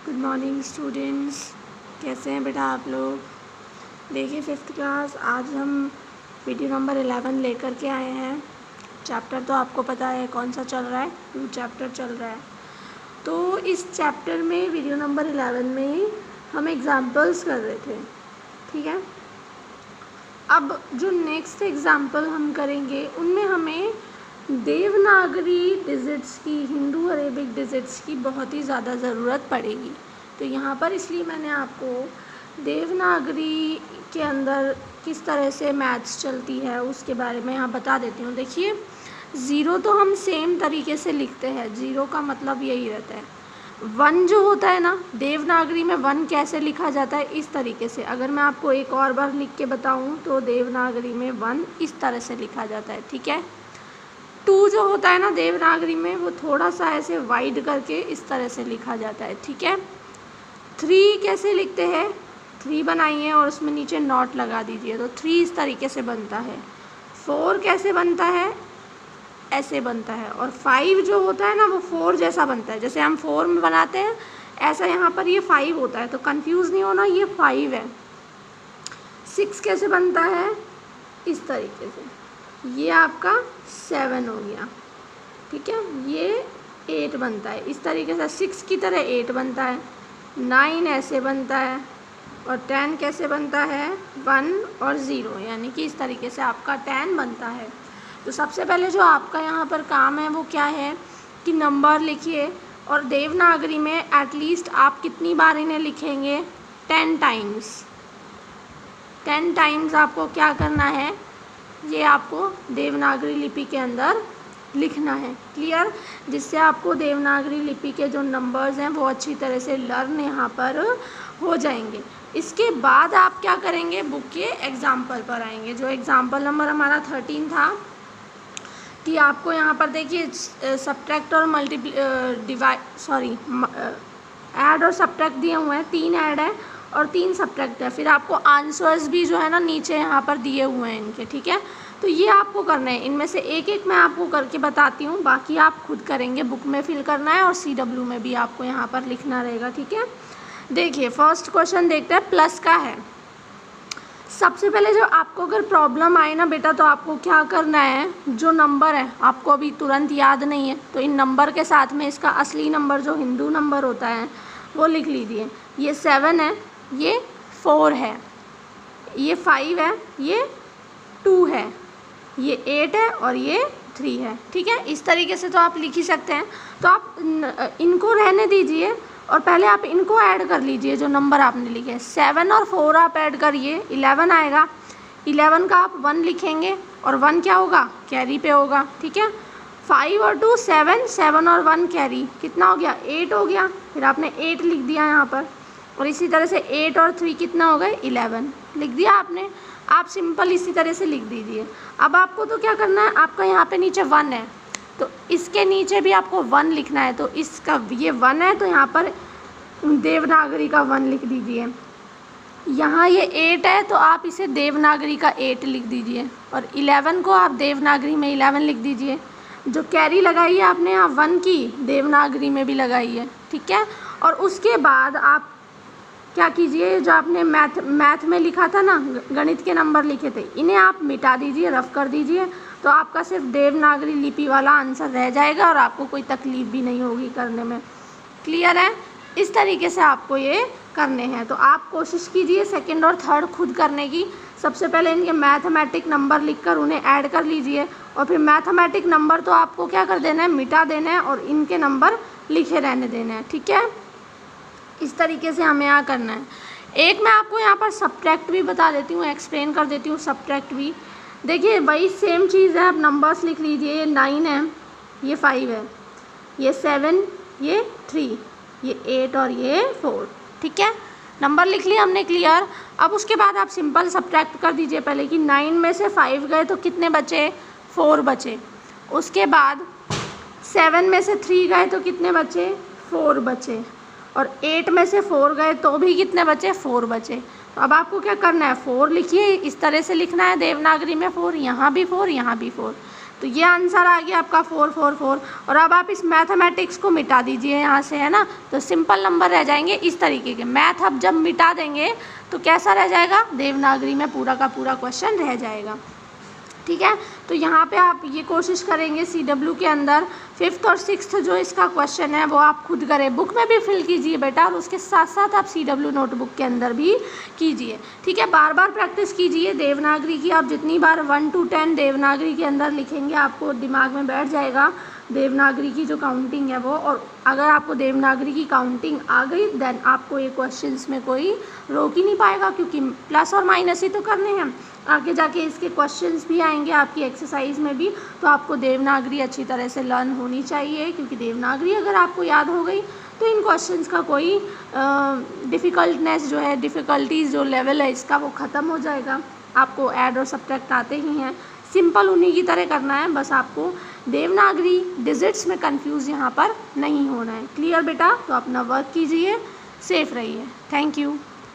Good morning students, कैसे हैं बेटा आप लोग। देखिए 5th क्लास, आज हम वीडियो नंबर 11 लेकर के आए हैं। चैप्टर तो आपको पता है कौन सा चल रहा है, 2 चैप्टर चल रहा है। तो इस चैप्टर में वीडियो नंबर 11 में हम एग्जाम्पल्स कर रहे थे, ठीक है। अब जो नेक्स्ट एग्जाम्पल हम करेंगे उनमें हमें देवनागरी डिजिट्स की, हिंदू अरेबिक डिजिट्स की बहुत ही ज़्यादा ज़रूरत पड़ेगी। तो यहाँ पर इसलिए मैंने आपको देवनागरी के अंदर किस तरह से मैथ्स चलती है उसके बारे में यहाँ बता देती हूँ। देखिए 0 तो हम सेम तरीके से लिखते हैं, 0 का मतलब यही रहता है। 1 जो होता है ना, देवनागरी में 1 कैसे लिखा जाता है, इस तरीके से। अगर मैं आपको एक और बार लिख के बताऊँ तो देवनागरी में 1 इस तरह से लिखा जाता है, ठीक है। 2 जो होता है ना देवनागरी में, वो थोड़ा सा ऐसे वाइड करके इस तरह से लिखा जाता है, ठीक है। 3 कैसे लिखते हैं, 3 बनाइए और उसमें नीचे नॉट लगा दीजिए, तो 3 इस तरीके से बनता है। 4 कैसे बनता है, ऐसे बनता है। और 5 जो होता है ना, वो 4 जैसा बनता है, जैसे हम 4 में बनाते हैं ऐसा यहाँ पर ये 5 होता है, तो कंफ्यूज नहीं होना, ये 5 है। 6 कैसे बनता है, इस तरीके से, ये आपका 7 हो गया, ठीक है। ये 8 बनता है इस तरीके से, 6 की तरह 8 बनता है। 9 ऐसे बनता है, और 10 कैसे बनता है, 1 और 0, यानी कि इस तरीके से आपका 10 बनता है। तो सबसे पहले जो आपका यहाँ पर काम है वो क्या है कि नंबर लिखिए, और देवनागरी में एटलीस्ट आप कितनी बार इन्हें लिखेंगे, 10 टाइम्स। 10 टाइम्स आपको क्या करना है, ये आपको देवनागरी लिपि के अंदर लिखना है, क्लियर। जिससे आपको देवनागरी लिपि के जो नंबर्स हैं वो अच्छी तरह से लर्न यहाँ पर हो जाएंगे। इसके बाद आप क्या करेंगे, बुक के एग्ज़ाम्पल पर आएंगे। जो एग्ज़ाम्पल नंबर हमारा 13 था कि आपको यहाँ पर देखिए सब्ट्रैक्ट और ऐड और सब्ट्रैक्ट दिए हुए हैं। 3 ऐड है और 3 सब्ट्रैक्ट है। फिर आपको आंसर्स भी जो है ना नीचे यहाँ पर दिए हुए हैं इनके, ठीक है। तो ये आपको करना है, इनमें से एक एक मैं आपको करके बताती हूँ, बाकी आप खुद करेंगे, बुक में फिल करना है और CW में भी आपको यहाँ पर लिखना रहेगा, ठीक है। देखिए फर्स्ट क्वेश्चन देखते हैं, प्लस का है। सबसे पहले जो आपको अगर प्रॉब्लम आए ना बेटा, तो आपको क्या करना है, जो नंबर है आपको अभी तुरंत याद नहीं है, तो इन नंबर के साथ में इसका असली नंबर जो हिंदू नंबर होता है वो लिख लीजिए। ये 7 है, ये 4 है, ये 5 है, ये 2 है, ये 8 है और ये 3 है, ठीक है। इस तरीके से तो आप लिख ही सकते हैं। तो आप इनको रहने दीजिए और पहले आप इनको ऐड कर लीजिए, जो नंबर आपने लिखे। 7 और 4 आप ऐड करिए, 11 आएगा। 11 का आप 1 लिखेंगे और 1 क्या होगा, कैरी पे होगा, ठीक है। 5 और 2 7, 7 और 1 कैरी, कितना हो गया, 8 हो गया। फिर आपने 8 लिख दिया यहाँ पर, और इसी तरह से 8 और 3 कितना हो गए, 11 लिख दिया आपने। आप सिंपल इसी तरह से लिख दीजिए। अब आपको तो क्या करना है, आपका यहाँ पे नीचे 1 है, तो इसके नीचे भी आपको 1 लिखना है। तो इसका ये 1 है, तो यहाँ पर देवनागरी का 1 लिख दीजिए। यहाँ ये 8 है, तो आप इसे देवनागरी का 8 लिख दीजिए, और 11 को आप देवनागरी में 11 लिख दीजिए। जो कैरी लगाई है आपने यहाँ 1 की, देवनागरी में भी लगाई है, ठीक है। और उसके बाद आप क्या कीजिए, जो आपने मैथ में लिखा था ना, गणित के नंबर लिखे थे, इन्हें आप मिटा दीजिए, रफ कर दीजिए। तो आपका सिर्फ देवनागरी लिपि वाला आंसर रह जाएगा और आपको कोई तकलीफ भी नहीं होगी करने में, क्लियर है। इस तरीके से आपको ये करने हैं। तो आप कोशिश कीजिए सेकंड और थर्ड खुद करने की। सबसे पहले इनके मैथमेटिक नंबर लिखकर उन्हें ऐड कर लीजिए, और फिर मैथमेटिक नंबर तो आपको क्या कर देना है, मिटा देना है, और इनके नंबर लिखे रहने देने हैं, ठीक है। इस तरीके से हमें यहाँ करना है। एक मैं आपको यहाँ पर सब्ट्रैक्ट भी बता देती हूँ, एक्सप्लेन कर देती हूँ सब्ट्रैक्ट भी। देखिए वही सेम चीज़ है, आप नंबर्स लिख लीजिए। ये 9 है, ये 5 है, ये 7, ये 3, ये 8 और ये 4, ठीक है। नंबर लिख लिया हमने, क्लियर। अब उसके बाद आप सिंपल सब्ट्रैक्ट कर दीजिए पहले कि 9 में से 5 गए तो कितने बचे, 4 बचे। उसके बाद 7 में से 3 गए तो कितने बचे, 4 बचे। और 8 में से 4 गए तो भी कितने बचे, 4 बचे। तो अब आपको क्या करना है, 4 लिखिए, इस तरह से लिखना है देवनागरी में 4, यहाँ भी 4, यहाँ भी 4। तो ये आंसर आ गया आपका 444। और अब आप इस मैथमेटिक्स को मिटा दीजिए यहाँ से, है ना, तो सिंपल नंबर रह जाएंगे इस तरीके के। मैथ अब जब मिटा देंगे तो कैसा रह जाएगा, देवनागरी में पूरा का पूरा क्वेश्चन रह जाएगा, ठीक है। तो यहाँ पे आप ये कोशिश करेंगे CW के अंदर 5th और 6th जो इसका क्वेश्चन है वो आप खुद करें, बुक में भी फिल कीजिए बेटा, और उसके साथ साथ आप CW नोटबुक के अंदर भी कीजिए, ठीक है। बार बार प्रैक्टिस कीजिए देवनागरी की। आप जितनी बार 1 to 10 देवनागरी के अंदर लिखेंगे आपको दिमाग में बैठ जाएगा देवनागरी की जो काउंटिंग है वो। और अगर आपको देवनागरी की काउंटिंग आ गई देन आपको ये क्वेश्चंस में कोई रोक ही नहीं पाएगा, क्योंकि प्लस और माइनस ही तो करने हैं। आगे जाके इसके क्वेश्चंस भी आएंगे आपकी एक्सरसाइज में भी, तो आपको देवनागरी अच्छी तरह से लर्न होनी चाहिए, क्योंकि देवनागरी अगर आपको याद हो गई तो इन क्वेश्चंस का कोई डिफ़िकल्टनेस जो है, डिफ़िकल्टीज़ जो लेवल है इसका वो ख़त्म हो जाएगा। आपको ऐड और सब्ट्रैक्ट आते ही हैं, सिंपल उन्हीं की तरह करना है, बस आपको देवनागरी डिजिट्स में कंफ्यूज यहाँ पर नहीं होना है। क्लियर बेटा? तो अपना वर्क कीजिए, सेफ रहिए। Thank you.